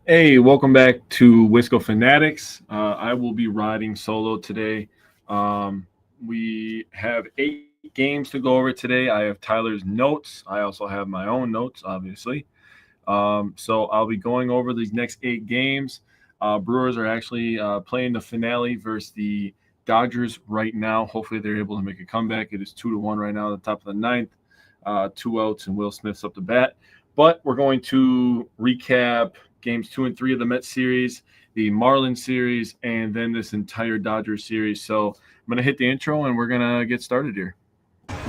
Hey, welcome back to Wisco Fanatics. I will be riding solo today. Um, we have 8 games to go over today. I have Tyler's notes. I also have my own notes, obviously. So I'll be going over these next 8 games. Brewers are actually playing the finale versus the Dodgers right now. Hopefully, they're able to make a comeback. It is 2-1 right now at the top of the ninth. 2 outs, and Will Smith's up to bat. But we're going to recap games 2 and 3 of the Mets series, the Marlins series, and then this entire Dodgers series. So I'm going to hit the intro and we're going to get started here.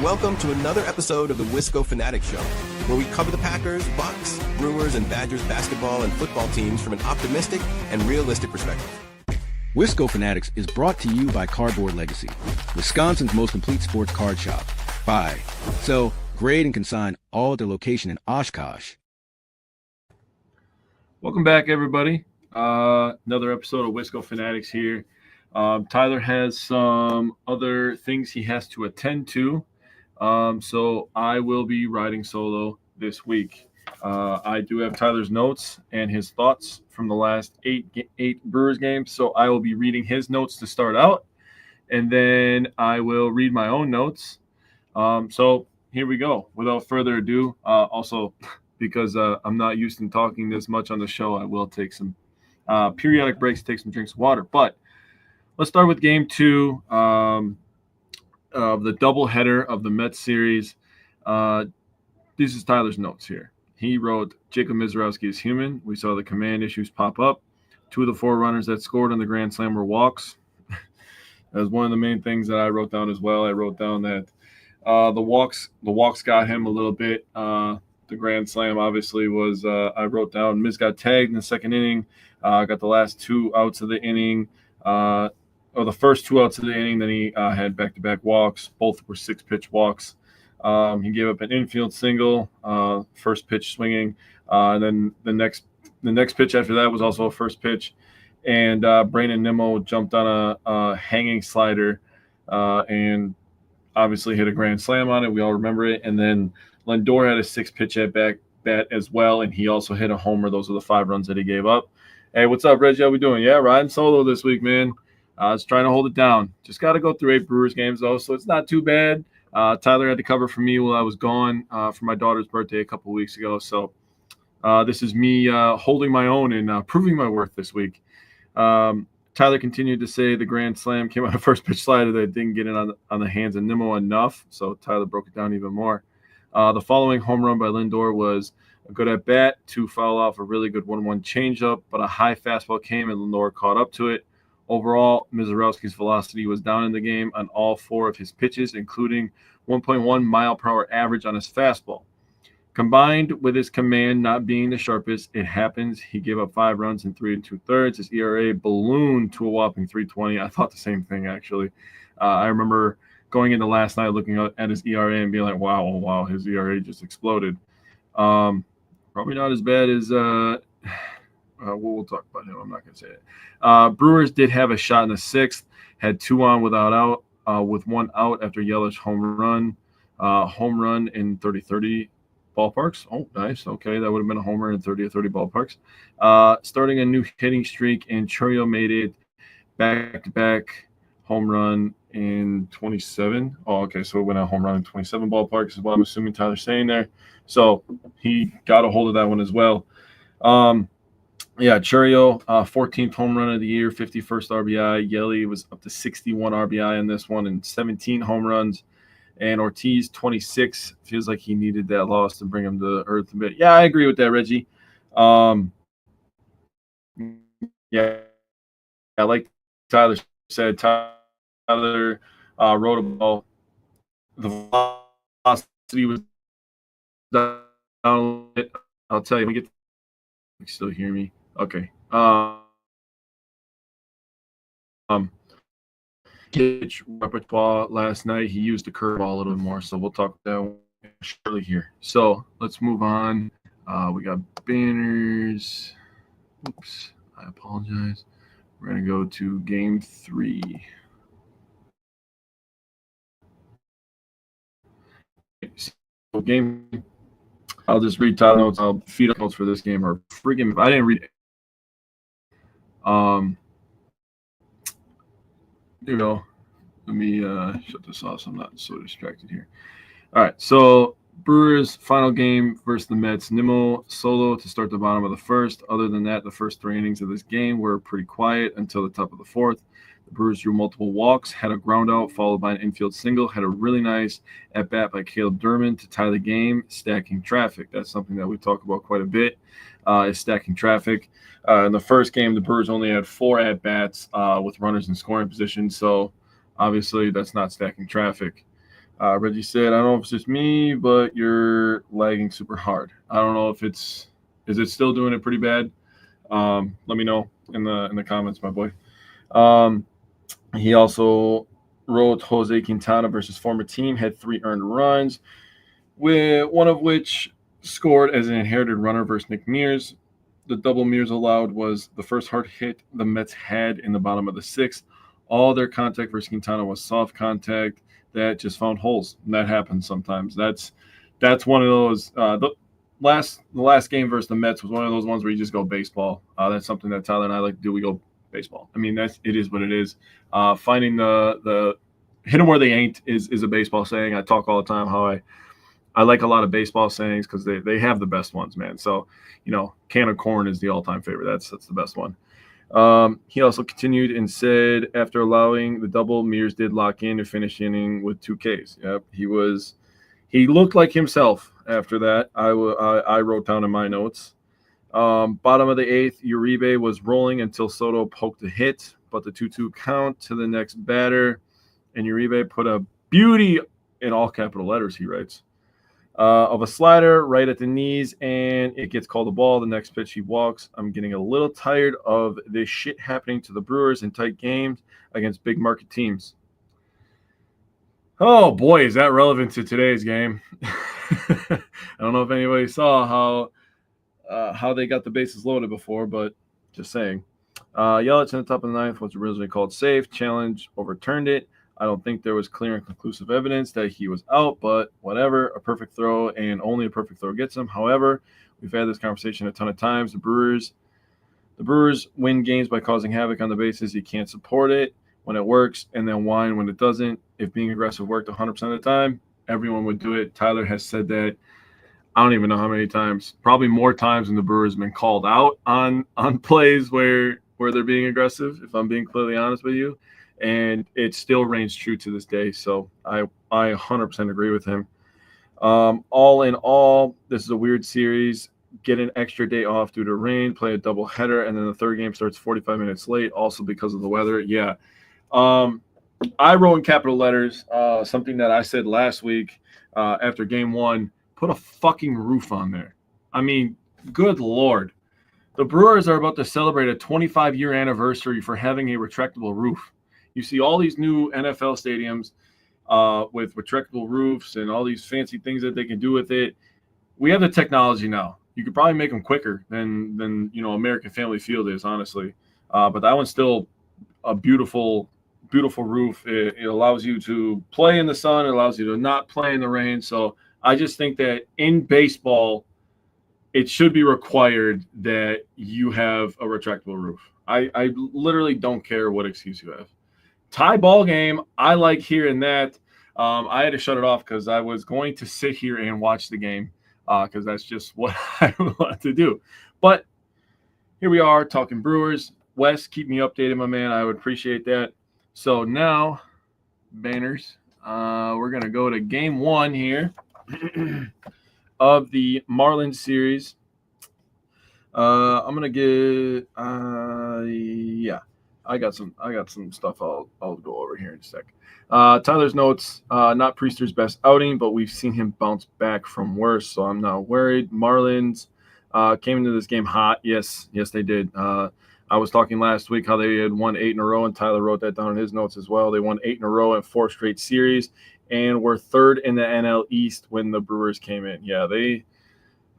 Welcome to another episode of the Wisco Fanatics Show, where we cover the Packers, Bucks, Brewers, and Badgers basketball and football teams from an optimistic and realistic perspective. Wisco Fanatics is brought to you by Cardboard Legacy, Wisconsin's most complete sports card shop. Buy, sell, grade, and consign all at their location in Oshkosh. Welcome back, everybody. Another episode of Wisco Fanatics here. Tyler has some other things he has to attend to. So I will be riding solo this week. I do have Tyler's notes and his thoughts from the last eight Brewers games. So I will be reading his notes to start out, and then I will read my own notes. So here we go. Without further ado, also because I'm not used to talking this much on the show, I will take some periodic breaks, take some drinks of water. But let's start with game 2. Of the doubleheader of the Mets series. This is Tyler's notes here. He wrote, Jacob Mizorowski is human. We saw the command issues pop up. 2 of the 4 runners that scored on the grand slam were walks. That was one of the main things that I wrote down as well. I wrote down that the walks got him a little bit. The grand slam obviously was, I wrote down, Miz got tagged in the second inning, got the last 2 outs of the inning, or the first 2 outs of the inning. Then he had back-to-back walks. Both were 6-pitch walks. He gave up an infield single, first pitch swinging. And then the next pitch after that was also a first pitch. And Brandon Nimmo jumped on a hanging slider and obviously hit a grand slam on it. We all remember it. And then Lindor had a 6-pitch at bat as well, and he also hit a homer. Those are the 5 runs that he gave up. Hey, what's up, Reggie? How we doing? Yeah, riding solo this week, man. I was trying to hold it down. Just got to go through 8 Brewers games, though, so it's not too bad. Tyler had to cover for me while I was gone for my daughter's birthday a couple of weeks ago. So this is me holding my own and proving my worth this week. Tyler continued to say the grand slam came on a first pitch slider that didn't get in on the hands of Nimmo enough. So Tyler broke it down even more. The following home run by Lindor was a good at bat to foul off a really good 1-1 changeup, but a high fastball came and Lindor caught up to it. Overall, Mizorowski's velocity was down in the game on all 4 of his pitches, including 1.1 mile per hour average on his fastball. Combined with his command not being the sharpest, it happens. He gave up 5 runs in 3 2/3. His ERA ballooned to a whopping 3.20. I thought the same thing, actually. I remember going into last night looking at his ERA and being like, wow, his ERA just exploded. Probably not as bad as we'll talk about him. I'm not going to say it. Brewers did have a shot in the 6th, had 2 on without out, with 1 out after Yelich home run in 30-30 ballparks. Oh, nice. Okay, that would have been a homer in 30-30 ballparks. Starting a new hitting streak, and Chourio made it back-to-back home run in 27. Oh, okay, so it went a home run in 27 ballparks is what I'm assuming Tyler's saying there. So he got a hold of that one as well. Yeah, Chourio, 14th home run of the year, 51st RBI. Yelly was up to 61 RBI in this one and 17 home runs. And Ortiz, 26, feels like he needed that loss to bring him to earth a bit. Yeah, I agree with that, Reggie. Yeah, like Tyler said, Tyler wrote about the velocity was down a bit. I'll tell you, you can still hear me. Okay. Pitch repertoire last night. He used the curveball a little bit more, so we'll talk about that shortly here. So let's move on. We got banners. Oops, I apologize. We're gonna go to game 3. So game. I'll just read Tyler notes. I'll feed up notes for this game. Or freaking, I didn't read You know, let me shut this off so I'm not so distracted here. All right, so Brewers final game versus the Mets. Nimmo solo to start the bottom of the first. Other than that, the first 3 innings of this game were pretty quiet until the top of the fourth. The Brewers drew multiple walks, had a ground out followed by an infield single, had a really nice at-bat by Caleb Durman to tie the game, stacking traffic. That's something that we talk about quite a bit, is stacking traffic. In the first game, the Brewers only had 4 at-bats with runners in scoring position, so obviously that's not stacking traffic. Reggie said, I don't know if it's just me, but you're lagging super hard. I don't know if is it still doing it pretty bad? Let me know in the comments, my boy. He also wrote Jose Quintana versus former team had 3 earned runs, with one of which scored as an inherited runner versus Nick Mears. The double Mears allowed was the first hard hit the Mets had in the bottom of the 6th. All their contact versus Quintana was soft contact that just found holes. And that happens sometimes. That's one of those. The last game versus the Mets was one of those ones where you just go baseball. That's something that Tyler and I like to do. We go baseball. I mean, it is what it is. Finding the hit them where they ain't is a baseball saying. I talk all the time how I like a lot of baseball sayings because they have the best ones, man. So, can of corn is the all-time favorite. That's the best one. He also continued and said, after allowing the double, Mears did lock in and finish inning with 2 Ks. Yep, he looked like himself after that. I wrote down in my notes. Bottom of the 8th, Uribe was rolling until Soto poked a hit, but the 2-2 count to the next batter, and Uribe put a beauty in all capital letters, he writes. Of a slider right at the knees, and it gets called a ball. The next pitch, he walks. I'm getting a little tired of this shit happening to the Brewers in tight games against big market teams. Oh, boy, is that relevant to today's game. I don't know if anybody saw how they got the bases loaded before, but just saying. Yelich in the top of the 9th was originally called safe. Challenge overturned it. I don't think there was clear and conclusive evidence that he was out, but whatever. A perfect throw, and only a perfect throw gets him. However, we've had this conversation a ton of times. The Brewers win games by causing havoc on the bases. You can't support it when it works and then whine when it doesn't. If being aggressive worked 100% of the time, everyone would do it. Tyler has said that I don't even know how many times, probably more times than the Brewers have been called out on plays where they're being aggressive, if I'm being clearly honest with you. And it still reigns true to this day. So I 100% agree with him. All in all, this is a weird series. Get an extra day off due to rain, play a doubleheader, and then the third game starts 45 minutes late, also because of the weather. Yeah. I wrote in capital letters something that I said last week after game 1, put a fucking roof on there. I mean, good Lord. The Brewers are about to celebrate a 25-year anniversary for having a retractable roof. You see all these new NFL stadiums with retractable roofs and all these fancy things that they can do with it. We have the technology now. You could probably make them quicker than American Family Field is, honestly. But that one's still a beautiful, beautiful roof. It allows you to play in the sun. It allows you to not play in the rain. So I just think that in baseball, it should be required that you have a retractable roof. I literally don't care what excuse you have. Tie ball game, I like hearing that. I had to shut it off because I was going to sit here and watch the game because that's just what I want to do. But here we are talking Brewers. Wes, keep me updated, my man. I would appreciate that. So now, banners, we're going to go to game 1 here of the Marlins series. I'm going to get I got some stuff I'll go over here in a sec. Tyler's notes, not Priester's best outing, but we've seen him bounce back from worse, so I'm not worried. Marlins came into this game hot. Yes, they did. I was talking last week how they had won 8 in a row, and Tyler wrote that down in his notes as well. They won 8 in a row in 4 straight series and were 3rd in the NL East when the Brewers came in. Yeah, the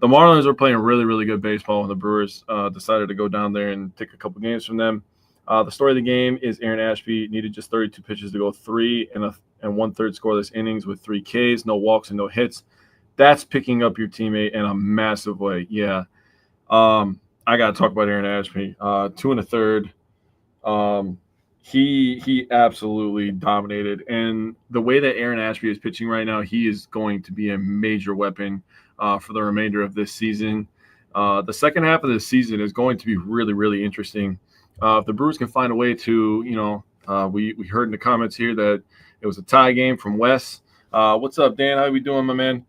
Marlins were playing really, really good baseball when the Brewers decided to go down there and take a couple games from them. The story of the game is Aaron Ashby needed just 32 pitches to go 3 and 1/3 scoreless innings with 3 Ks, no walks and no hits. That's picking up your teammate in a massive way. Yeah. I got to talk about Aaron Ashby. 2 1/3 He absolutely dominated, and the way that Aaron Ashby is pitching right now, he is going to be a major weapon for the remainder of this season. The second half of the season is going to be really, really interesting. If the Brewers can find a way to, we heard in the comments here that it was a tie game from Wes. What's up, Dan? How we doing, my man?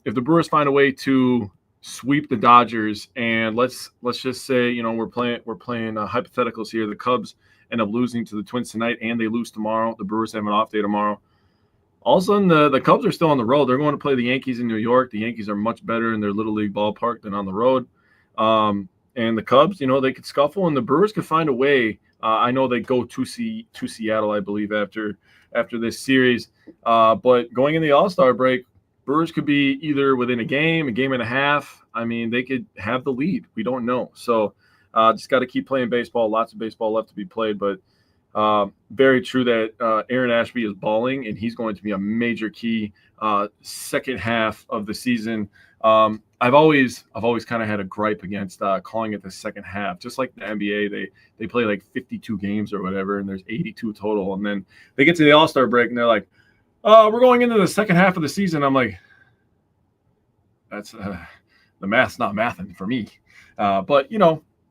If the Brewers find a way to sweep the Dodgers, and let's just say, we're playing hypotheticals here. The Cubs end up losing to the Twins tonight, and they lose tomorrow. The Brewers have an off day tomorrow. All of a sudden, the Cubs are still on the road. They're going to play the Yankees in New York. The Yankees are much better in their Little League ballpark than on the road. And the Cubs, they could scuffle, and the Brewers could find a way. I know they go to Seattle, I believe, after this series. But going in the All-Star break, Brewers could be either within a game and a half. I mean, they could have the lead. We don't know. So just got to keep playing baseball. Lots of baseball left to be played. But very true that Aaron Ashby is balling, and he's going to be a major key second half of the season. I've always kind of had a gripe against calling it the second half. Just like the NBA, they play like 52 games or whatever, and there's 82 total. And then they get to the All-Star break, and they're like, we're going into the second half of the season. I'm like, that's the math's not mathing for me. But,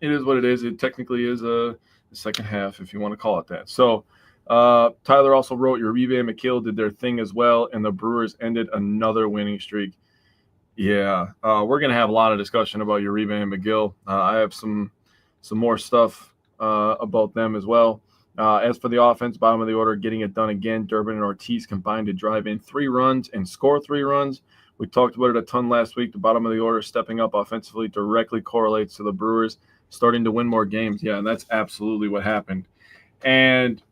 it is what it is. It technically is the second half, if you want to call it that. So Tyler also wrote, Uribe and McHale did their thing as well, and the Brewers ended another winning streak. Yeah, we're going to have a lot of discussion about Uribe and McGill. I have some more stuff about them as well. As for the offense, bottom of the order, getting it done again. Durbin and Ortiz combined to drive in 3 runs and score 3 runs. We talked about it a ton last week. The bottom of the order stepping up offensively directly correlates to the Brewers starting to win more games. Yeah, and that's absolutely what happened. And,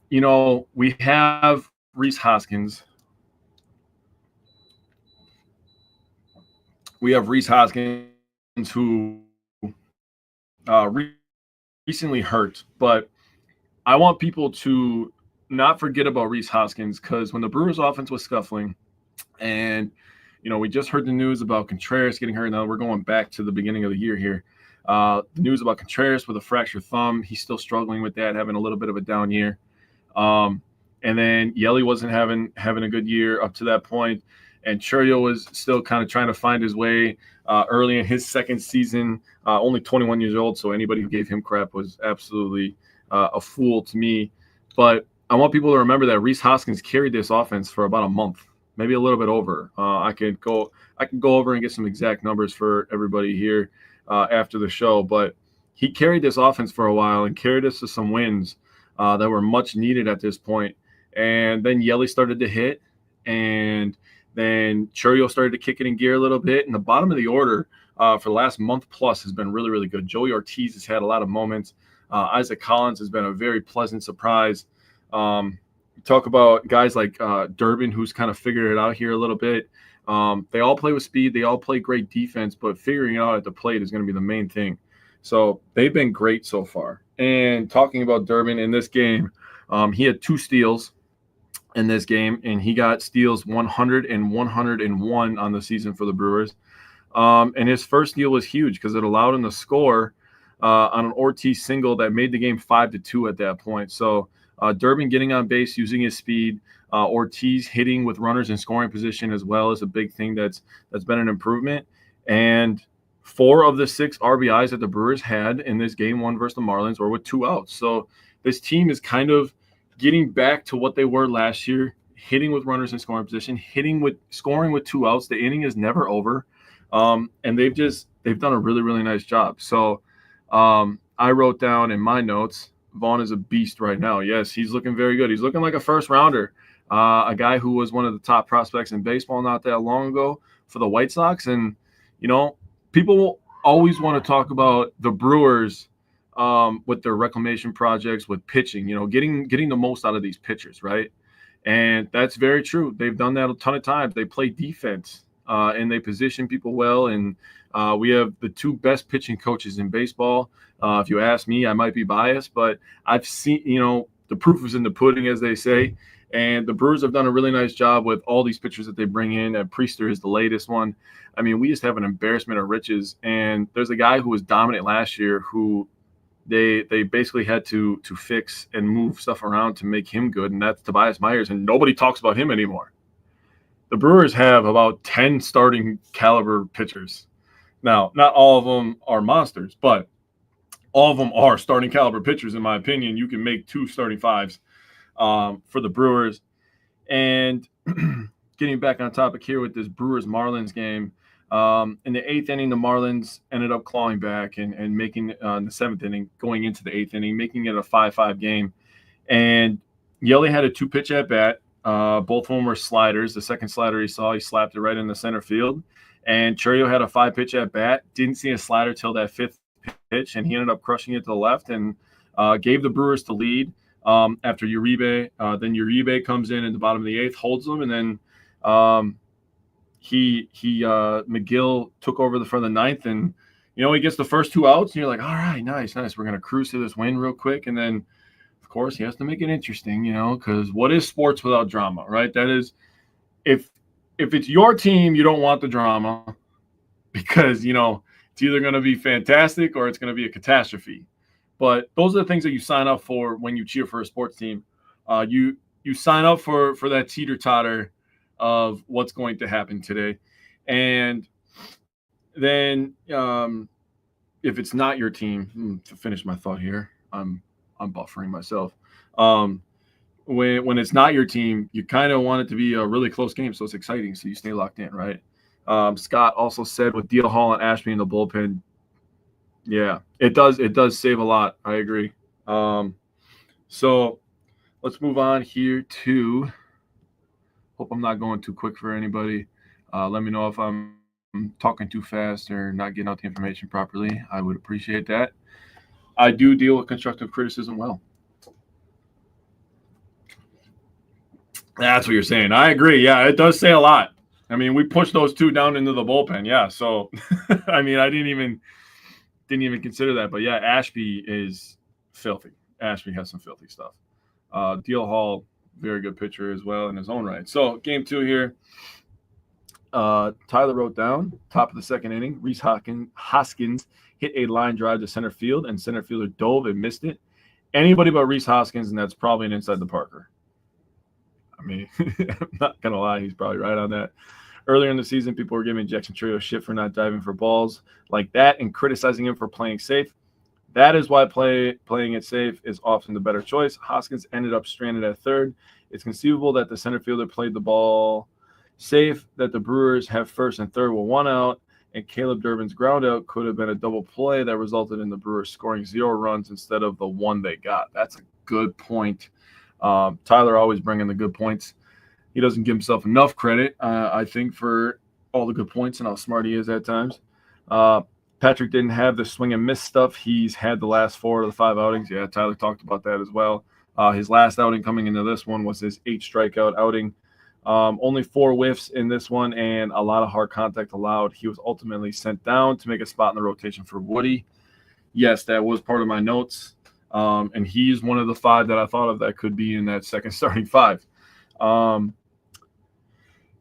we have Rhys Hoskins. We have Rhys Hoskins who recently hurt, but I want people to not forget about Rhys Hoskins, because when the Brewers offense was scuffling and, we just heard the news about Contreras getting hurt. Now we're going back to the beginning of the year here. The news about Contreras with a fractured thumb. He's still struggling with that, having a little bit of a down year. And then Yelly wasn't having a good year up to that point. And Churiel was still kind of trying to find his way early in his second season, only 21 years old. So anybody who gave him crap was absolutely a fool to me. But I want people to remember that Rhys Hoskins carried this offense for about a month, maybe a little bit over. I can go over and get some exact numbers for everybody here after the show. But he carried this offense for a while and carried us to some wins that were much needed at this point. And then Yelly started to hit, and then Churiel started to kick it in gear a little bit. And the bottom of the order for the last month plus has been really, really good. Joey Ortiz has had a lot of moments. Isaac Collins has been a very pleasant surprise. Talk about guys like Durbin, who's kind of figured it out here a little bit. They all play with speed. They all play great defense, but figuring it out at the plate is going to be the main thing. So they've been great so far. And talking about Durbin in this game, he had 2 steals in this game, and he got steals 100 and 101 on the season for the Brewers. And his first steal was huge because it allowed him to score on an Ortiz single that made the game 5-2 at that point. So Durbin getting on base, using his speed, Ortiz hitting with runners in scoring position as well is a big thing that's been an improvement. And 4 of the 6 RBIs that the Brewers had in this game 1 versus the Marlins were with 2 outs. So this team is kind of getting back to what they were last year, hitting with runners in scoring position, scoring with 2 outs. The inning is never over. And they've done a really, really nice job. So I wrote down in my notes, Vaughn is a beast right now. Yes, he's looking very good. He's looking like a first rounder, a guy who was one of the top prospects in baseball not that long ago for the White Sox. And, people always want to talk about the Brewers with their reclamation projects, with pitching, getting the most out of these pitchers, right? And that's very true. They've done that a ton of times. They play defense and they position people well. And we have the 2 best pitching coaches in baseball. If you ask me, I might be biased, but I've seen, the proof is in the pudding, as they say. And the Brewers have done a really nice job with all these pitchers that they bring in. Priester is the latest one. I mean, we just have an embarrassment of riches. And there's a guy who was dominant last year who they basically had to fix and move stuff around to make him good, and that's Tobias Myers, and nobody talks about him anymore. The Brewers have about 10 starting caliber pitchers. Now, not all of them are monsters, but all of them are starting caliber pitchers, in my opinion. You can make 2 starting fives for the Brewers. And getting back on topic here with this Brewers-Marlins game, in the 8th inning, the Marlins ended up clawing back and making in the 7th inning, going into the 8th inning, making it a 5-5 game. And Yelly had a 2-pitch at bat. Both of them were sliders. The second slider he slapped it right in the center field. And Churio had a 5-pitch at bat. Didn't see a slider till that 5th pitch, and he ended up crushing it to the left and gave the Brewers the lead after Uribe. Then Uribe comes in the bottom of the 8th, holds them, and then McGill took over for the 9th, and he gets the first 2 outs, and you're like, all right, nice. We're gonna cruise to this win real quick, and then of course he has to make it interesting, because what is sports without drama, right? That is, if it's your team, you don't want the drama because it's either going to be fantastic or it's going to be a catastrophe. But those are the things that you sign up for when you cheer for a sports team. You sign up for that teeter-totter of what's going to happen today. And then if it's not your team, to finish my thought here, I'm buffering myself. When it's not your team, you kind of want it to be a really close game, so it's exciting, so you stay locked in, right? Scott also said with Deal Hall and Ashby in the bullpen, yeah, it does save a lot. I agree. So let's move on here to, hope I'm not going too quick for anybody. Let me know if I'm talking too fast or not getting out the information properly. I would appreciate that. I do deal with constructive criticism well. That's what you're saying. I agree. Yeah, it does say a lot. I mean, we pushed those 2 down into the bullpen. Yeah, so I mean, I didn't even consider that. But yeah, Ashby is filthy. Ashby has some filthy stuff. Deal Hall, very good pitcher as well in his own right. So game 2 here. Tyler wrote down top of the 2nd inning. Rhys Hoskins hit a line drive to center field, and center fielder dove and missed it. Anybody but Rhys Hoskins, and that's probably an inside the Parker. I mean, I'm not going to lie. He's probably right on that. Earlier in the season, people were giving Jackson Churio shit for not diving for balls like that and criticizing him for playing safe. That is why playing it safe is often the better choice. Hoskins ended up stranded at third. It's conceivable that the center fielder played the ball safe, that the Brewers have first and third with 1 out, and Caleb Durbin's ground out could have been a double play that resulted in the Brewers scoring 0 runs instead of the 1 they got. That's a good point. Tyler always bringing the good points. He doesn't give himself enough credit, I think, for all the good points and how smart he is at times. Patrick didn't have the swing and miss stuff. He's had the last 4 of the 5 outings. Yeah, Tyler talked about that as well. His last outing coming into this one was his 8 strikeout outing. Only 4 whiffs in this one and a lot of hard contact allowed. He was ultimately sent down to make a spot in the rotation for Woody. Yes, that was part of my notes. And he's one of the 5 that I thought of that could be in that second starting 5.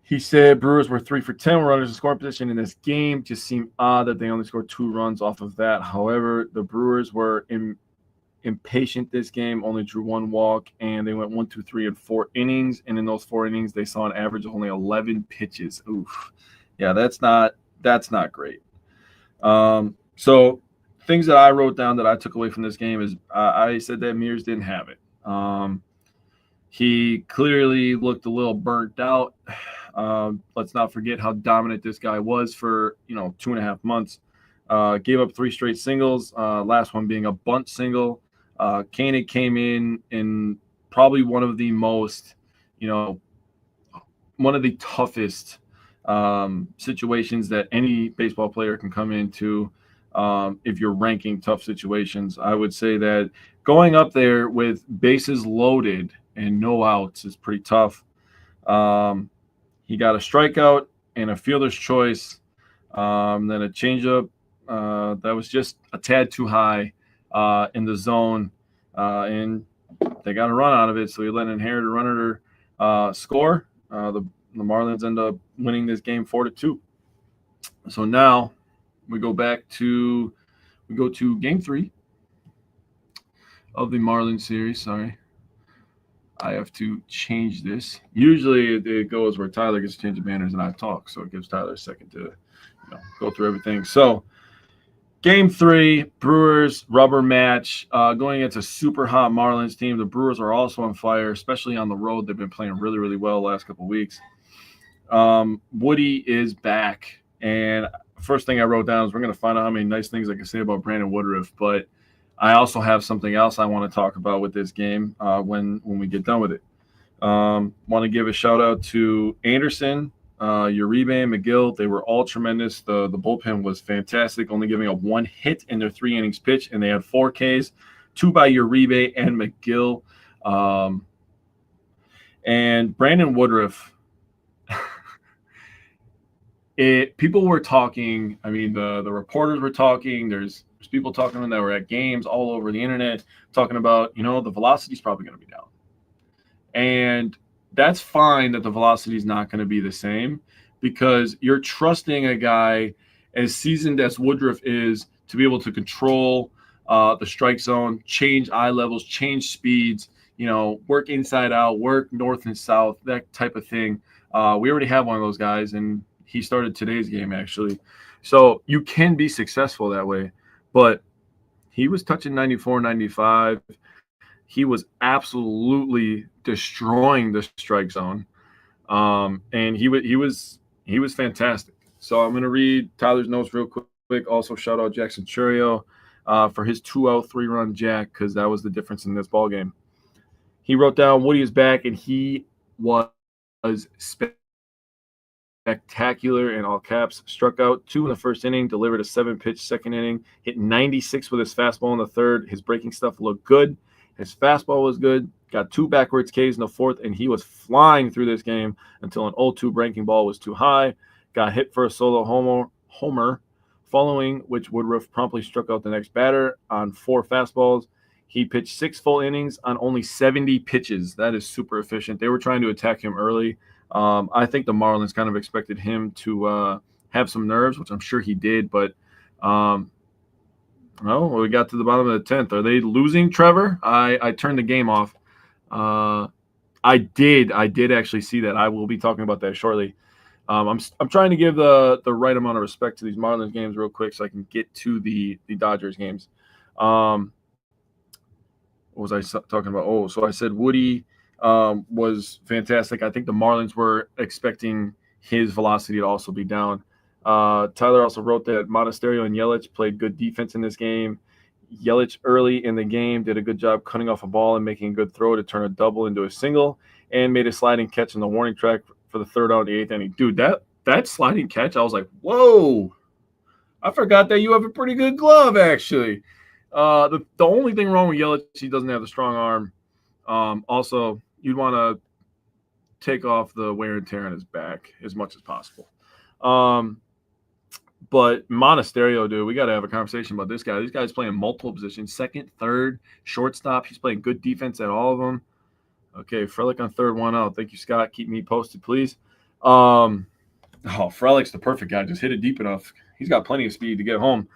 He said Brewers were 3 for 10 runners in scoring position in this game. Just seemed odd that they only scored 2 runs off of that. However, the Brewers were impatient this game, only drew 1 walk, and they went 1, 2, 3, and 4 innings. And in those 4 innings, they saw an average of only 11 pitches. Oof. Yeah, that's not great. So things that I wrote down that I took away from this game is I said that Mears didn't have it. He clearly looked a little burnt out. Let's not forget how dominant this guy was for 2.5 months. Gave up 3 straight singles. Last one being a bunt single. Koenig came in probably one of the most, one of the toughest situations that any baseball player can come into. If you're ranking tough situations, I would say that going up there with bases loaded and no outs is pretty tough. He got a strikeout and a fielder's choice, then a changeup that was just a tad too high in the zone, and they got a run out of it. So he let an inherited runner score. The Marlins end up winning this game 4-2. So now we go to game 3. of the Marlins series. Sorry. I have to change this. Usually it goes where Tyler gets to change the banners and I talk, so it gives Tyler a second to go through everything. So Game 3, Brewers rubber match going against a super hot Marlins team. The Brewers are also on fire, especially on the road. They've been playing really, really well the last couple of weeks. Woody is back, and first thing I wrote down is we're going to find out how many nice things I can say about Brandon Woodruff, but I also have something else I want to talk about with this game when we get done with it. Want to give a shout out to Anderson, Uribe, and McGill. They were all tremendous. The bullpen was fantastic, only giving up 1 hit in their 3 innings pitch, and they had 4 Ks, 2 by Uribe and McGill. And Brandon Woodruff, people were talking. I mean, the reporters were talking. There's people talking that were at games all over the internet talking about, the velocity is probably going to be down. And that's fine that the velocity is not going to be the same because you're trusting a guy as seasoned as Woodruff is to be able to control the strike zone, change eye levels, change speeds, work inside out, work north and south, that type of thing. We already have one of those guys, and he started today's game, actually. So you can be successful that way. But he was touching 94, 95. He was absolutely destroying the strike zone. And he was fantastic. So I'm going to read Tyler's notes real quick. Also, shout out Jackson Churio for his 2-out 3-run jack because that was the difference in this ball game. He wrote down Woody is back, and he was spectacular in all caps. Struck out 2 in the first inning, delivered a 7-pitch second inning, hit 96 with his fastball in the third. His breaking stuff looked good. His fastball was good. Got 2 backwards Ks in the fourth, and he was flying through this game until an 0-2 breaking ball was too high. Got hit for a solo homer, following which Woodruff promptly struck out the next batter on 4 fastballs. He pitched 6 full innings on only 70 pitches. That is super efficient. They were trying to attack him early. I think the Marlins kind of expected him to have some nerves, which I'm sure he did. But, we got to the bottom of the 10th. Are they losing, Trevor? I turned the game off. I did actually see that. I will be talking about that shortly. I'm trying to give the right amount of respect to these Marlins games real quick so I can get to the Dodgers games. What was I talking about? Oh, so I said Woody was fantastic. I think the Marlins were expecting his velocity to also be down. Tyler also wrote that Monasterio and Yelich played good defense in this game. Yelich early in the game did a good job cutting off a ball and making a good throw to turn a double into a single and made a sliding catch on the warning track for the 3rd out of the 8th inning. Dude, that sliding catch, I was like, whoa, I forgot that you have a pretty good glove, actually. The only thing wrong with Yelich, he doesn't have the strong arm. Also, you'd want to take off the wear and tear on his back as much as possible. But Monasterio, dude, we got to have a conversation about this guy. This guy's playing multiple positions, second, third, shortstop. He's playing good defense at all of them. Okay, Frelick on 3rd, 1 out. Thank you, Scott. Keep me posted, please. Frelick's the perfect guy. Just hit it deep enough. He's got plenty of speed to get home.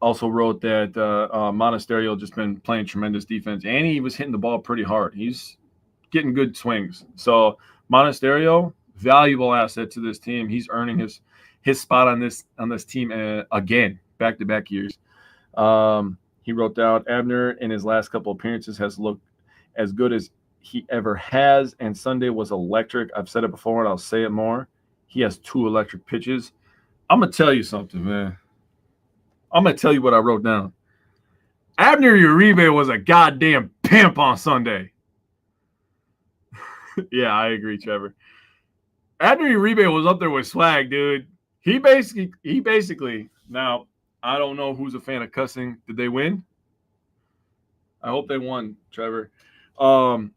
Also wrote that Monasterio just been playing tremendous defense, and he was hitting the ball pretty hard. He's getting good swings. So Monasterio, valuable asset to this team. He's earning his spot on this team again, back-to-back years. He wrote down Abner in his last couple appearances has looked as good as he ever has, and Sunday was electric. I've said it before, and I'll say it more. He has 2 electric pitches. I'm going to tell you something, man. I'm going to tell you what I wrote down. Abner Uribe was a goddamn pimp on Sunday. Yeah, I agree, Trevor. Abner Uribe was up there with swag, dude. He basically, now, I don't know who's a fan of cussing. Did they win? I hope they won, Trevor. The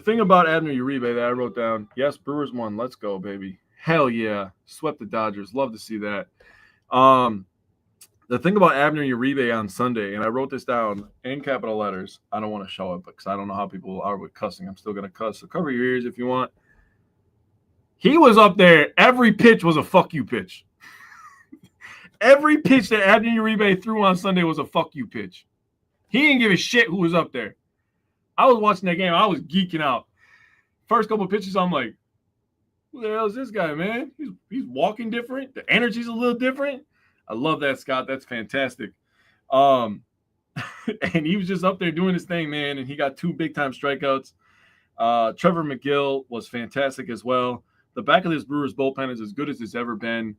thing about Abner Uribe that I wrote down, yes, Brewers won. Let's go, baby. Hell yeah. Swept the Dodgers. Love to see that. The thing about Abner Uribe on Sunday, and I wrote this down in capital letters. I don't want to show it because I don't know how people are with cussing. I'm still going to cuss. So cover your ears if you want. He was up there. Every pitch was a fuck you pitch. Every pitch that Abner Uribe threw on Sunday was a fuck you pitch. He didn't give a shit who was up there. I was watching that game. I was geeking out. First couple of pitches, I'm like, who the hell is this guy, man? He's walking different. The energy's a little different. I love that, Scott. That's fantastic. And he was just up there doing his thing, man, and he got 2 big-time strikeouts. Trevor McGill was fantastic as well. The back of this Brewers bullpen is as good as it's ever been.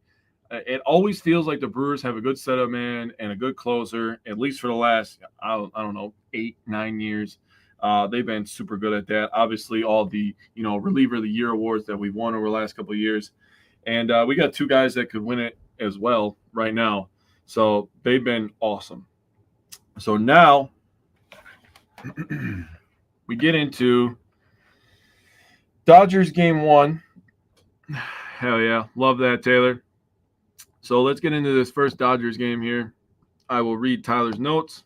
It always feels like the Brewers have a good setup man and a good closer, at least for the last, I don't know, 8-9 years. They've been super good at that. Obviously, all the, reliever of the year awards that we've won over the last couple of years. And we got 2 guys that could win it as well right now. So they've been awesome. So now we get into Dodgers game 1. Hell yeah. Love that, Taylor. So let's get into this first Dodgers game here. I will read Tyler's notes,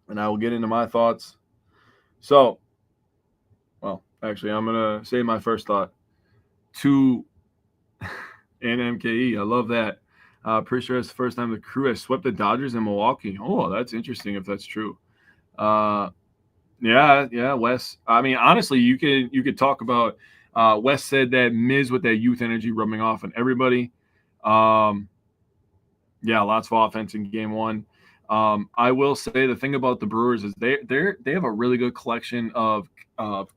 and I will get into my thoughts. So, well, actually, I'm going to say my first thought. 2 NMKE. I love that. Pretty sure it's the first time the crew has swept the Dodgers in Milwaukee. Oh, that's interesting if that's true. Yeah, Wes. I mean, honestly, you could talk about Wes said that Miz with that youth energy rubbing off on everybody. Yeah, lots of offense in game 1. I will say the thing about the Brewers is they have a really good collection of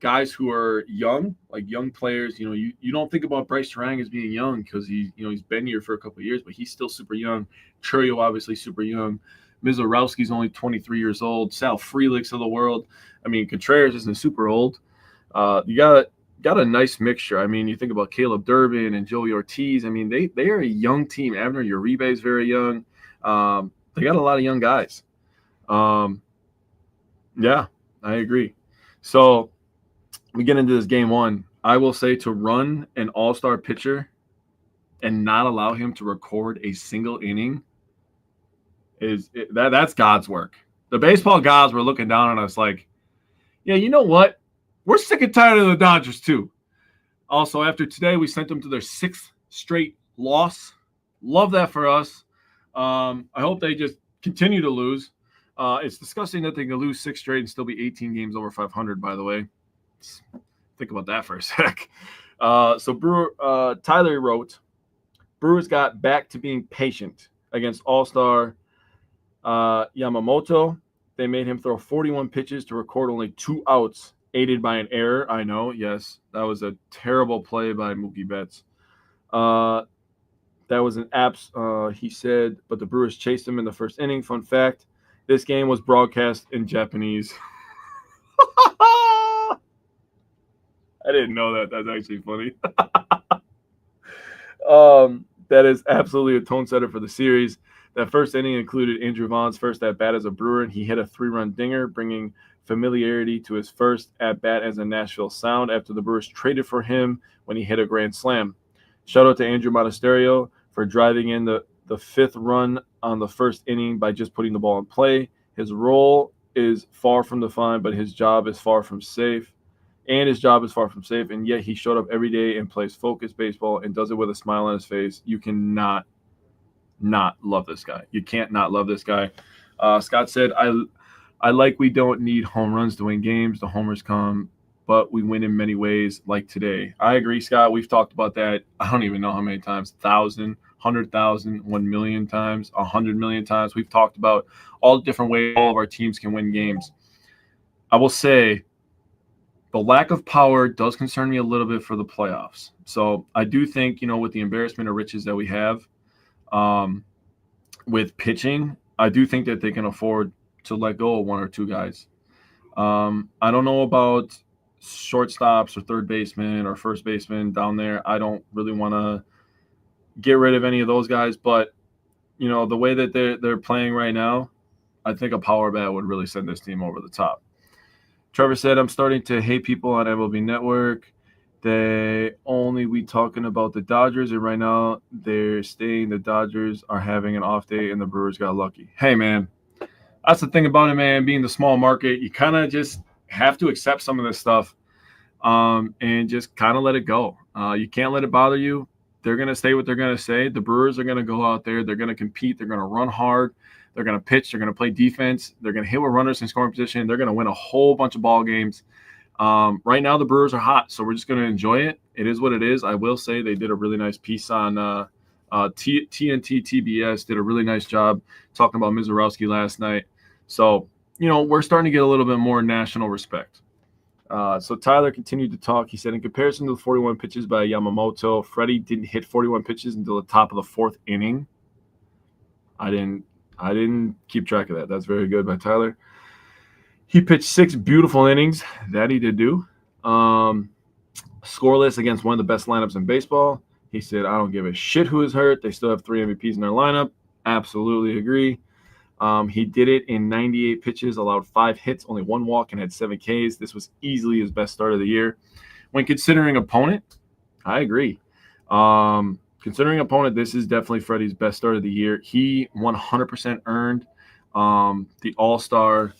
guys who are young, like young players. You don't think about Bryce Terang as being young because he's been here for a couple of years, but he's still super young. Churio obviously super young. Mizorowski's only 23 years old. Sal Frelick's of the world. I mean, Contreras isn't super old. You got a nice mixture. I mean, you think about Caleb Durbin and Joey Ortiz. I mean, they are a young team. Abner Uribe is very young. They got a lot of young guys. Yeah, I agree. So we get into this game 1. I will say to run an all-star pitcher and not allow him to record a single inning that's God's work. The baseball gods were looking down on us like, yeah, you know what? We're sick and tired of the Dodgers too. Also, after today, we sent them to their 6th straight loss. Love that for us. I hope they just continue to lose. It's disgusting that they can lose 6 straight and still be 18 games over 500, by the way. Think about that for a sec. So Tyler wrote, Brewers got back to being patient against all-star Yamamoto. They made him throw 41 pitches to record only 2 outs, aided by an error. I know, yes. That was a terrible play by Mookie Betts. That was an abs, he said, but the Brewers chased him in the first inning. Fun fact, this game was broadcast in Japanese. I didn't know that. That's actually funny. That is absolutely a tone setter for the series. That first inning included Andrew Vaughn's first at-bat as a Brewer, and he hit a 3-run dinger, bringing familiarity to his first at-bat as a Nashville Sound after the Brewers traded for him when he hit a grand slam. Shout out to Andrew Monasterio for driving in the 5th run on the first inning by just putting the ball in play. His role is far from defined, but his job is far from safe. And yet he showed up every day and plays focused baseball and does it with a smile on his face. You cannot not love this guy. You can't not love this guy. Scott said, I like we don't need home runs to win games. The homers come, but we win in many ways, like today. I agree, Scott. We've talked about that. I don't even know how many times. 1,000, 100,000, 1 million times, 100 million times. We've talked about all the different ways all of our teams can win games. I will say the lack of power does concern me a little bit for the playoffs. So I do think, with the embarrassment of riches that we have with pitching, I do think that they can afford to let go of 1 or 2 guys. I don't know about shortstops or third baseman or first baseman down there. I don't really want to get rid of any of those guys, but the way that they're playing right now, I think a power bat would really send this team over the top. Trevor said, I'm starting to hate people on MLB Network. They only be talking about the Dodgers, and right now they're saying the Dodgers are having an off day and the Brewers got lucky. Hey, man, that's the thing about it, man. Being the small market, you kind of just have to accept some of this stuff and just kind of let it go. You can't let it bother you. they're going to say what they're going to say. The Brewers are going to go out there. They're going to compete. They're going to run hard. They're going to pitch. They're going to play defense. They're going to hit with runners in scoring position. They're going to win a whole bunch of ball games. Right now, the Brewers are hot, so we're just going to enjoy it. It is what it is. I will say they did a really nice piece on TNT TBS, did a really nice job talking about Mizorowski last night. So, we're starting to get a little bit more national respect. So Tyler continued to talk. He said, in comparison to the 41 pitches by Yamamoto, Freddie didn't hit 41 pitches until the top of the fourth inning. I didn't keep track of that. That's very good by Tyler. He pitched 6 beautiful innings. That he did do. Scoreless against one of the best lineups in baseball. He said, I don't give a shit who is hurt. They still have 3 MVPs in their lineup. Absolutely agree. He did it in 98 pitches, allowed 5 hits, only 1 walk, and had 7 Ks. This was easily his best start of the year. When considering opponent, I agree. Considering opponent, this is definitely Freddie's best start of the year. He 100% earned the All-Star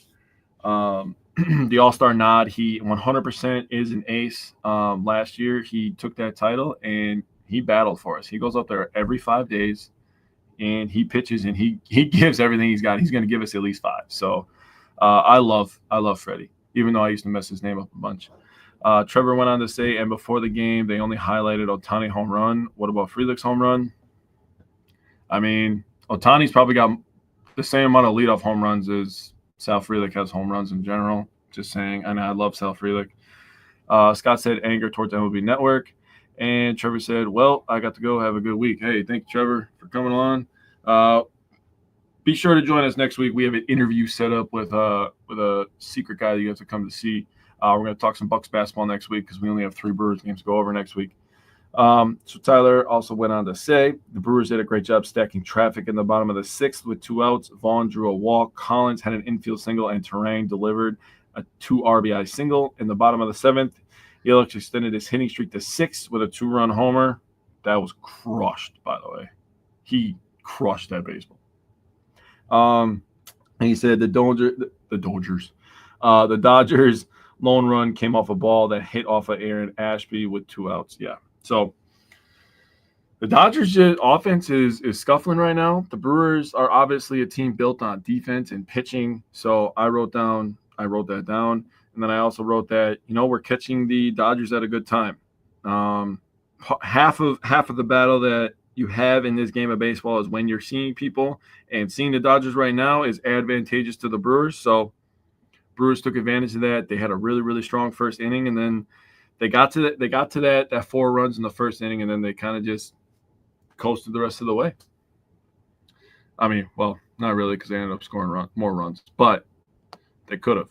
the All-Star nod. He 100% is an ace. Last year, he took that title, and he battled for us. He goes up there every 5 days, and he pitches, and he gives everything he's got. He's going to give us at least 5. So I love Freddie, even though I used to mess his name up a bunch. Trevor went on to say, and before the game, they only highlighted Ohtani home run. What about Frelick's home run? I mean, Ohtani's probably got the same amount of leadoff home runs as Sal Frelick has home runs in general. Just saying. And I love Sal Frelick. Scott said anger towards MLB Network. And Trevor said, well, I got to go. Have a good week. Hey, thank you, Trevor, for coming on. Be sure to join us next week. We have an interview set up with a secret guy that you have to come to see. We're going to talk some Bucks basketball next week because we only have 3 Brewers games to go over next week. So Tyler also went on to say the Brewers did a great job stacking traffic in the bottom of the 6th with 2 outs. Vaughn drew a walk. Collins had an infield single, and Terang delivered a 2 RBI single. In the bottom of the 7th, Yelich extended his hitting streak to 6 with a 2-run homer. That was crushed, by the way. He crushed that baseball. And he said the Dodgers lone run came off a ball that hit off of Aaron Ashby with 2 outs. Yeah. So the Dodgers offense is scuffling right now. The Brewers are obviously a team built on defense and pitching. So I wrote that down. And then I also wrote that, we're catching the Dodgers at a good time. Half of the battle that you have in this game of baseball is when you're seeing people, and seeing the Dodgers right now is advantageous to the Brewers. So Brewers took advantage of that. They had a really, really strong first inning, and then they got to that 4 runs in the first inning, and then they kind of just coasted the rest of the way. I mean, well, not really, because they ended up scoring more runs, but they could have.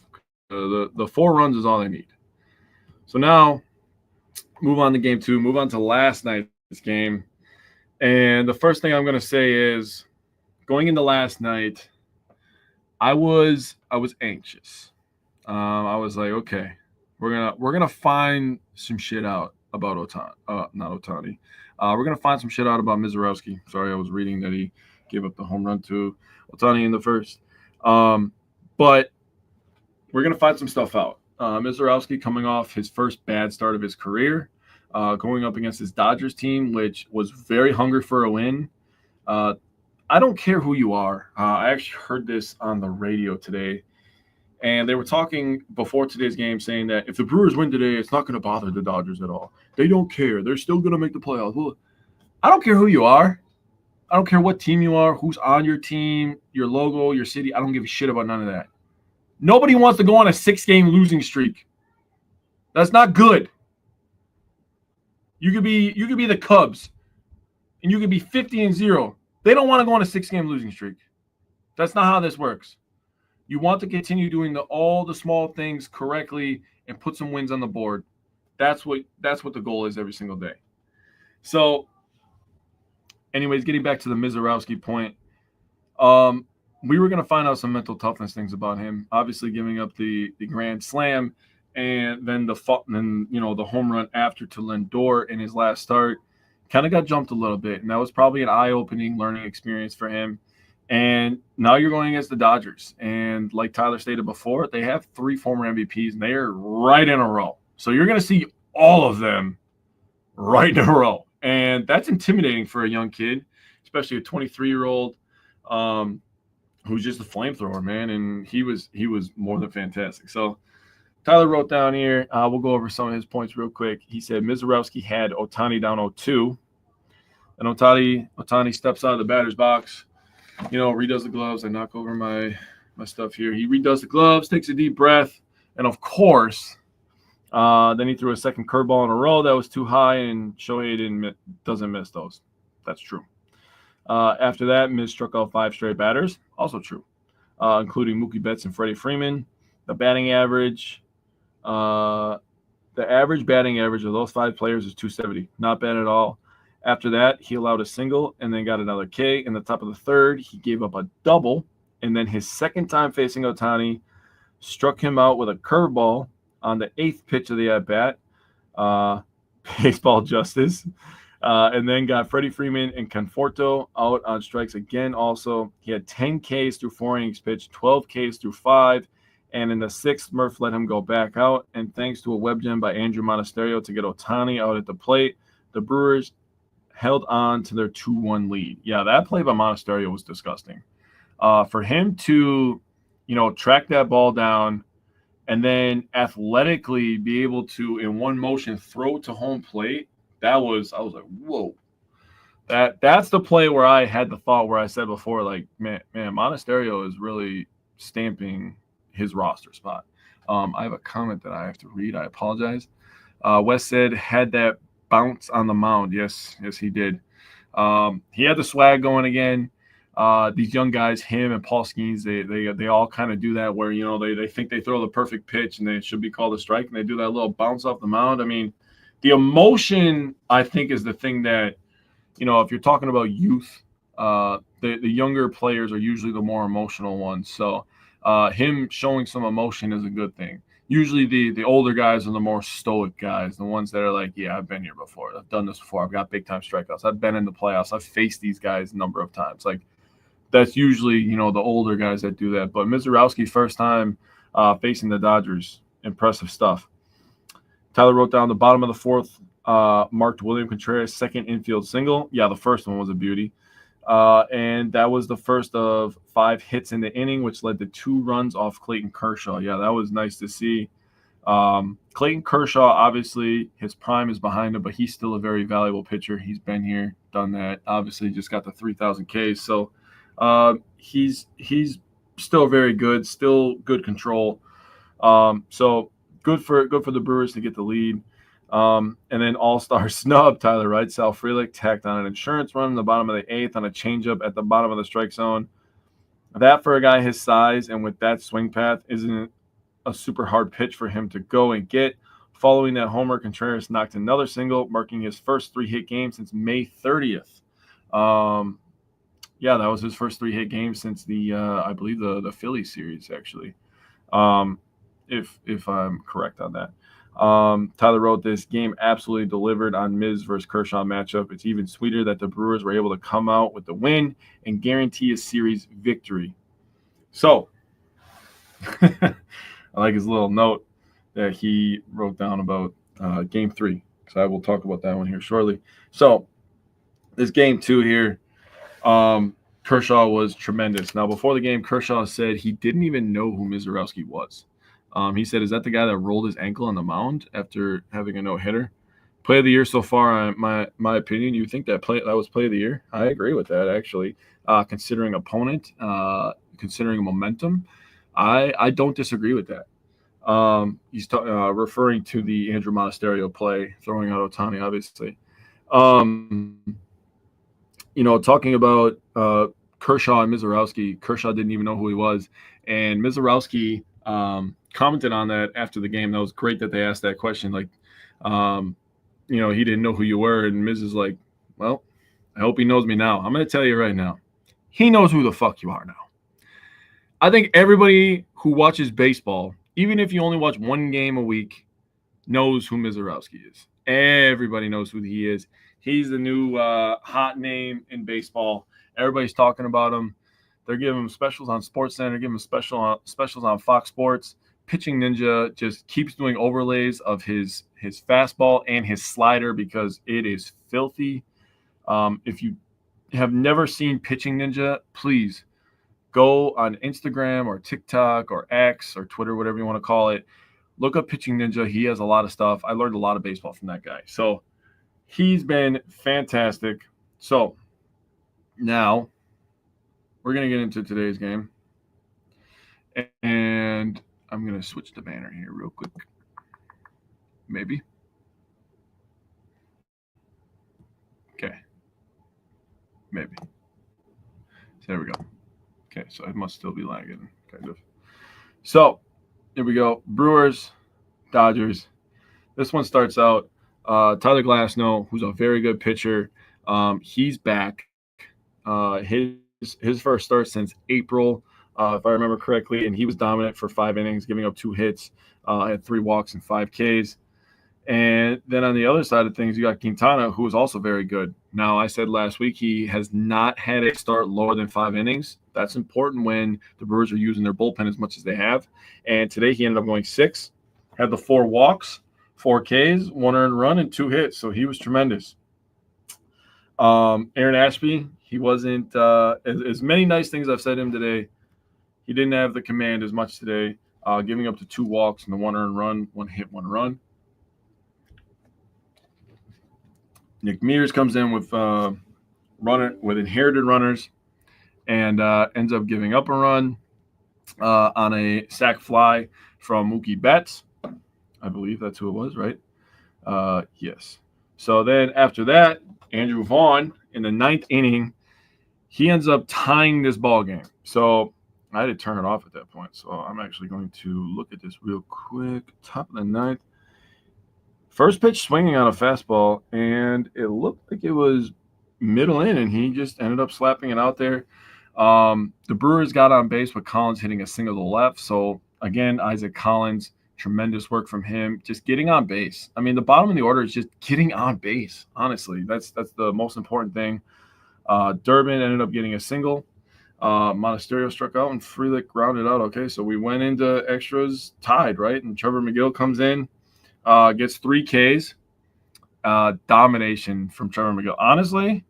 The 4 runs is all they need. So now, move on to game 2. Move on to last night's game. And the first thing I'm going to say is, going into last night, I was anxious. I was like, okay, we're gonna find some shit out about Ohtani. We're gonna find some shit out about Mizorowski. Sorry, I was reading that he gave up the home run to Ohtani in the first. But we're gonna find some stuff out. Mizorowski coming off his first bad start of his career, going up against his Dodgers team, which was very hungry for a win. I don't care who you are. I actually heard this on the radio today, and they were talking before today's game saying that if the Brewers win today, it's not going to bother the Dodgers at all. They don't care. They're still going to make the playoffs. Well, I don't care who you are. I don't care what team you are, who's on your team, your logo, your city. I don't give a shit about none of that. Nobody wants to go on a 6-game losing streak. That's not good. You could be the Cubs, and you could be 50-0. They don't want to go on a 6-game losing streak. That's not how this works. You want to continue doing all the small things correctly and put some wins on the board. That's what the goal is every single day. So, anyways, getting back to the Mizorowski point, we were going to find out some mental toughness things about him. Obviously, giving up the grand slam, and then the home run after to Lindor in his last start kind of got jumped a little bit, and that was probably an eye-opening learning experience for him. And now you're going against the Dodgers, and like Tyler stated before, they have 3 former MVPs, and they are right in a row. So you're going to see all of them right in a row. And that's intimidating for a young kid, especially a 23-year-old who's just a flamethrower, man. And he was more than fantastic. So Tyler wrote down here, we'll go over some of his points real quick. He said Mizorowski had Ohtani down 0-2. And Ohtani steps out of the batter's box, redoes the gloves. I knock over my stuff here. He redoes the gloves, takes a deep breath, and of course, then he threw a second curveball in a row that was too high, and Shohei doesn't miss those. That's true. After that, Miz struck out 5 straight batters. Also true, including Mookie Betts and Freddie Freeman. The batting average, the average batting average of those 5 players is 270. Not bad at all. After that, he allowed a single and then got another K. In the top of the third, he gave up a double. And then his second time facing Ohtani, struck him out with a curveball on the 8th pitch of the at-bat. Baseball justice. And then got Freddie Freeman and Conforto out on strikes again also. He had 10 Ks through 4 innings pitched, 12 Ks through 5. And in the 6th, Murph let him go back out. And thanks to a web gem by Andrew Monasterio to get Ohtani out at the plate, the Brewers held on to their 2-1 lead. Yeah, that play by Monasterio was disgusting. For him to, track that ball down and then athletically be able to, in one motion, throw to home plate, I was like, whoa. That's the play where I had the thought where I said before, like, man, Monasterio is really stamping his roster spot. I have a comment that I have to read. I apologize. Wes said, had that bounce on the mound. Yes, he did. He had the swag going again. These young guys, him and Paul Skeens, they all kind of do that where, they think they throw the perfect pitch and they should be called a strike, and they do that little bounce off the mound. I mean, the emotion, I think, is the thing that, if you're talking about youth, the younger players are usually the more emotional ones. So him showing some emotion is a good thing. Usually the older guys are the more stoic guys, the ones that are like, yeah, I've been here before. I've done this before. I've got big-time strikeouts. I've been in the playoffs. I've faced these guys a number of times. Like, that's usually, the older guys that do that. But Mizorowski, first time facing the Dodgers, impressive stuff. Tyler wrote down the bottom of the 4th, marked William Contreras' second infield single. Yeah, the first one was a beauty. And that was the first of 5 hits in the inning, which led to 2 runs off Clayton Kershaw. Yeah, that was nice to see. Clayton Kershaw, obviously, his prime is behind him, but he's still a very valuable pitcher. He's been here, done that. Obviously, just got the 3,000 Ks. So he's still very good, still good control. So good for the Brewers to get the lead. And then all-star snub, Tyler writes, Sal Frelick tacked on an insurance run in the bottom of the 8th on a changeup at the bottom of the strike zone. That, for a guy his size and with that swing path, isn't a super hard pitch for him to go and get. Following that homer, Contreras knocked another single, marking his first 3-hit game since May 30th. Yeah, that was his first 3-hit game since the I believe the Philly series, actually. If I'm correct on that. Tyler wrote, this game absolutely delivered on Miz versus Kershaw matchup. It's even sweeter that the Brewers were able to come out with the win and guarantee a series victory. So, I like his little note that he wrote down about Game 3. So I will talk about that one here shortly. So, this Game 2 here, Kershaw was tremendous. Now, before the game, Kershaw said he didn't even know who Mizorowski was. He said, is that the guy that rolled his ankle on the mound after having a no-hitter? Play of the year so far, my opinion. You think that was play of the year? I agree with that, actually. Considering opponent, considering momentum, I don't disagree with that. He's referring to the Andrew Monasterio play, throwing out Ohtani, obviously. Talking about Kershaw and Mizorowski, Kershaw didn't even know who he was. And Mizorowski commented on that after the game. That was great that they asked that question. Like, he didn't know who you were. And Miz is like, well, I hope he knows me now. I'm going to tell you right now. He knows who the fuck you are now. I think everybody who watches baseball, even if you only watch one game a week, knows who Mizorowski is. Everybody knows who he is. He's the new hot name in baseball. Everybody's talking about him. They're giving him specials on SportsCenter, giving him specials on Fox Sports. Pitching Ninja just keeps doing overlays of his fastball and his slider because it is filthy. If you have never seen Pitching Ninja, please go on Instagram or TikTok or X or Twitter, whatever you want to call it. Look up Pitching Ninja. He has a lot of stuff. I learned a lot of baseball from that guy. So he's been fantastic. So now we're going to get into today's game. And I'm going to switch the banner here real quick. Maybe. Okay. Maybe. So there we go. Okay, so it must still be lagging, kind of. So here we go. Brewers, Dodgers. This one starts out. Tyler Glasnow, who's a very good pitcher. He's back. His first start since April, if I remember correctly, and he was dominant for 5 innings, giving up 2 hits, had 3 walks and 5 Ks. And then on the other side of things, you got Quintana, who is also very good. Now, I said last week he has not had a start lower than 5 innings. That's important when the Brewers are using their bullpen as much as they have. And today he ended up going 6, had the 4 walks, 4 Ks, 1 earned run, and 2 hits. So he was tremendous. Aaron Ashby, he wasn't as many nice things I've said to him today. He didn't have the command as much today, giving up to 2 walks and the 1 earned run, 1 hit, 1 run. Nick Mears comes in with inherited runners and ends up giving up a run on a sac fly from Mookie Betts. I believe that's who it was, right? Yes. So then after that, Andrew Vaughn in the 9th inning, he ends up tying this ball game. So I had to turn it off at that point. So I'm actually going to look at this real quick. Top of the 9th. First pitch swinging on a fastball, and it looked like it was middle in, and he just ended up slapping it out there. The Brewers got on base with Collins hitting a single to the left. So, again, Isaac Collins, tremendous work from him, just getting on base. I mean, the bottom of the order is just getting on base, honestly. That's the most important thing. Durbin ended up getting a single. Monasterio struck out, and Frelick grounded out. Okay, so we went into extras tied, right? And Trevor McGill comes in. Gets 3 Ks. Domination from Trevor McGill. Honestly,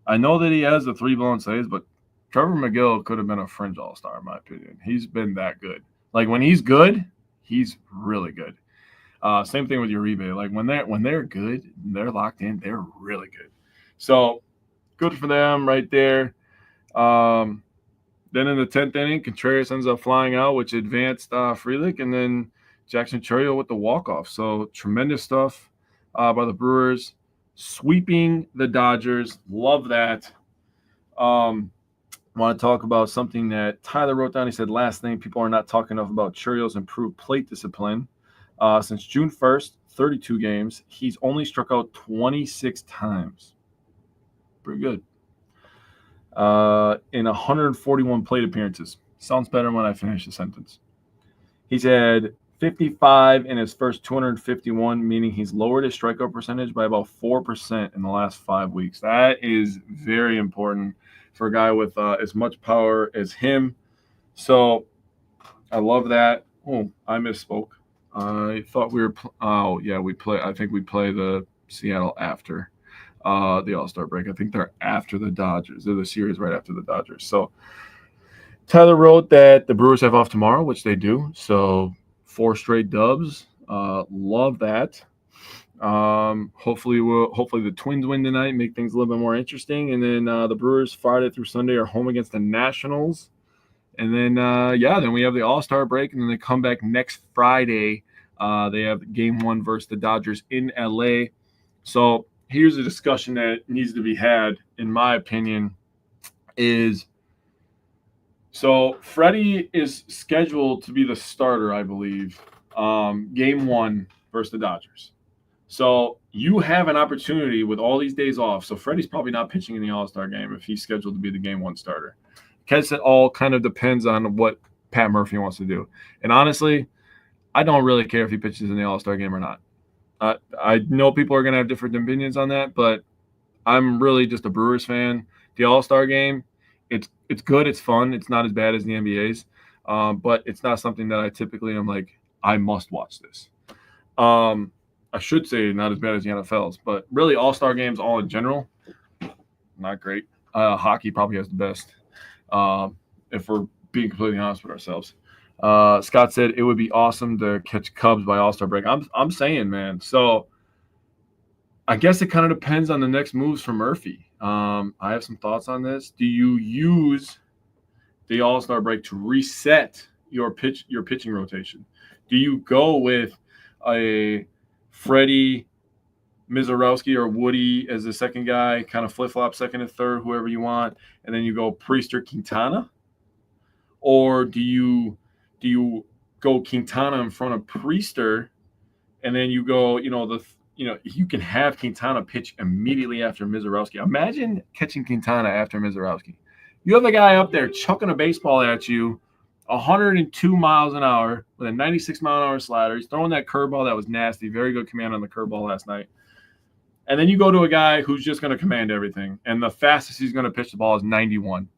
I know that he has the 3 blown saves, but Trevor McGill could have been a fringe all-star, in my opinion. He's been that good. Like, when he's good, he's really good. Same thing with Uribe. Like, when they're good, they're locked in, they're really good. So, good for them right there. Then in the 10th inning, Contreras ends up flying out, which advanced Frelick, and then Jackson Chourio with the walk-off. So tremendous stuff by the Brewers. Sweeping the Dodgers. Love that. Want to talk about something that Tyler wrote down. He said, last thing, people are not talking enough about Chourio's improved plate discipline. Since June 1st, 32 games, he's only struck out 26 times. Pretty good. In 141 plate appearances. Sounds better when I finish the sentence. He's had 55 in his first 251, meaning he's lowered his strikeout percentage by about 4% in the last 5 weeks. That is very important for a guy with as much power as him. So I love that. Oh, I misspoke. I thought we were I think we play the Seattle after the All-Star break. I think they're after the Dodgers. They're the series right after the Dodgers. So Tyler wrote that the Brewers have off tomorrow, which they do. So 4 straight dubs. Love that. Hopefully the Twins win tonight, make things a little bit more interesting. And then the Brewers Friday through Sunday are home against the Nationals. And then then we have the All-Star break, and then they come back next Friday. They have game 1 versus the Dodgers in LA. So here's a discussion that needs to be had, in my opinion, is so Freddie is scheduled to be the starter, I believe, game 1 versus the Dodgers. So you have an opportunity with all these days off. So Freddie's probably not pitching in the All-Star game if he's scheduled to be the game 1 starter. Because it all kind of depends on what Pat Murphy wants to do. And honestly, I don't really care if he pitches in the All-Star game or not. I know people are going to have different opinions on that, but I'm really just a Brewers fan. The All-Star game, it's good, it's fun, it's not as bad as the NBA's, but it's not something that I typically am like, I must watch this. I should say not as bad as the NFL's, but really all-star games all in general, not great. Hockey probably has the best, if we're being completely honest with ourselves. Scott said it would be awesome to catch Cubs by all-star break. I'm saying, man. So I guess it kind of depends on the next moves for Murphy. I have some thoughts on this. Do you use the all-star break to reset your pitching rotation? Do you go with a Freddie, Mizorowski, or Woody as the second guy, kind of flip-flop second and third, whoever you want, and then you go Priester, Quintana? Or do you go Quintana in front of Priester, and then you go, you can have Quintana pitch immediately after Mizorowski. Imagine catching Quintana after Mizorowski. You have a guy up there chucking a baseball at you, 102 miles an hour with a 96-mile-an-hour slider. He's throwing that curveball that was nasty. Very good command on the curveball last night. And then you go to a guy who's just going to command everything, and the fastest he's going to pitch the ball is 91.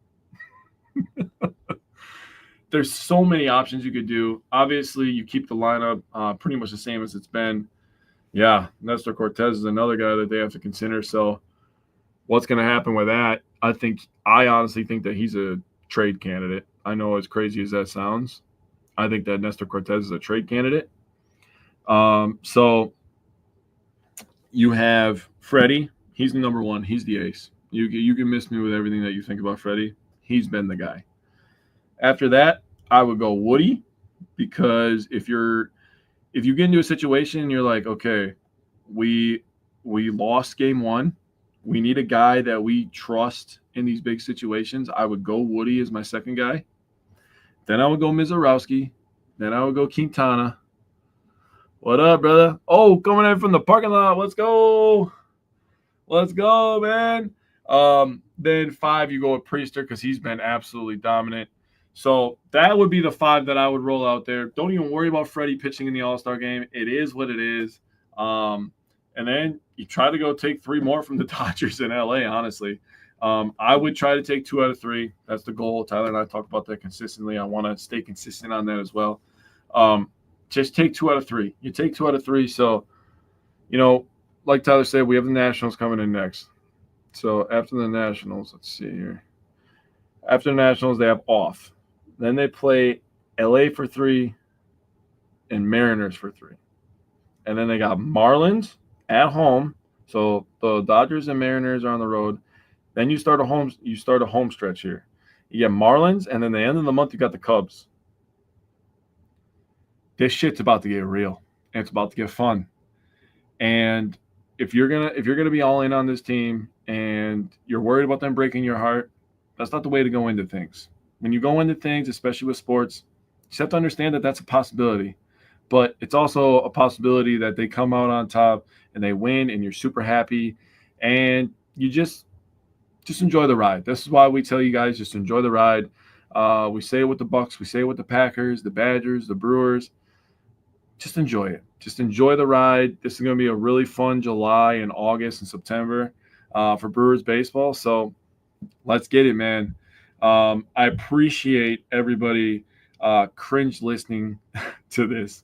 There's so many options you could do. Obviously, you keep the lineup pretty much the same as it's been. Yeah, Nestor Cortez is another guy that they have to consider. So what's going to happen with that? I honestly think that he's a trade candidate. I know, as crazy as that sounds, I think that Nestor Cortez is a trade candidate. So you have Freddie. He's the number one. He's the ace. You can miss me with everything that you think about Freddie. He's been the guy. After that, I would go Woody, because if you get into a situation and you're like, okay, we lost game one, we need a guy that we trust in these big situations, I would go Woody as my second guy. Then I would go Mizorowski. Then I would go Quintana. What up, brother? Oh, coming in from the parking lot. Let's go. Let's go, man. Then 5, you go with Priester, because he's been absolutely dominant. So that would be the 5 that I would roll out there. Don't even worry about Freddie pitching in the All-Star game. It is what it is. And then you try to go take 3 more from the Dodgers in LA, honestly. I would try to take 2 out of 3. That's the goal. Tyler and I talk about that consistently. I want to stay consistent on that as well. Just take 2 out of 3. You take 2 out of 3. So, like Tyler said, we have the Nationals coming in next. So after the Nationals, let's see here. After the Nationals, they have off. Then they play LA for 3 and Mariners for 3. And then they got Marlins at home. So the Dodgers and Mariners are on the road. Then you start a home stretch here. You get Marlins, and then the end of the month you got the Cubs. This shit's about to get real, and it's about to get fun. And if you're gonna be all in on this team and you're worried about them breaking your heart, that's not the way to go into things. When you go into things, especially with sports, you just have to understand that that's a possibility. But it's also a possibility that they come out on top and they win and you're super happy, and you just enjoy the ride. This is why we tell you guys, just enjoy the ride. We say it with the Bucks, we say it with the Packers, the Badgers, the Brewers. Just enjoy it. Just enjoy the ride. This is going to be a really fun July and August and September for Brewers baseball. So let's get it, man. I appreciate everybody cringe listening to this.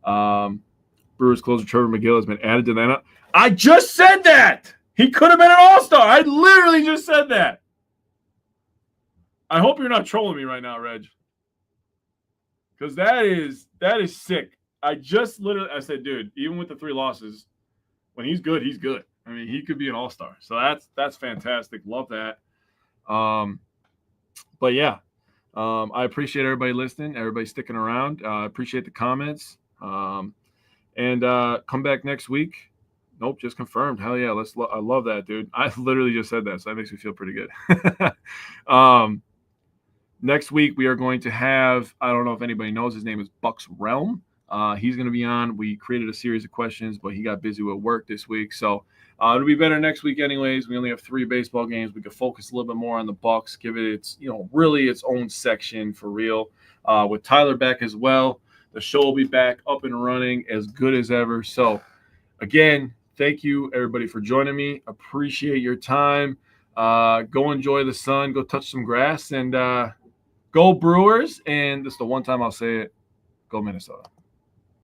Brewers closer Trevor McGill has been added to that. I just said that! He could have been an all-star. I literally just said that. I hope you're not trolling me right now, Reg. Because that is sick. I said, dude, even with the 3 losses, when he's good, he's good. I mean, he could be an all-star. So that's fantastic. Love that. But yeah, I appreciate everybody listening, everybody sticking around. I appreciate the comments. And come back next week. Nope, just confirmed. Hell yeah, I love that, dude. I literally just said that, so that makes me feel pretty good. Next week we are going to have, I don't know if anybody knows, his name is Bucks Realm. He's going to be on. We created a series of questions, but he got busy with work this week, so it'll be better next week anyways. We only have 3 baseball games. We could focus a little bit more on the Bucks, give it its, really its own section for real. With Tyler back as well, the show will be back up and running as good as ever. So again, thank you everybody for joining me. Appreciate your time. Go enjoy the sun, go touch some grass, and Go Brewers, and this is the one time I'll say it. Go Minnesota.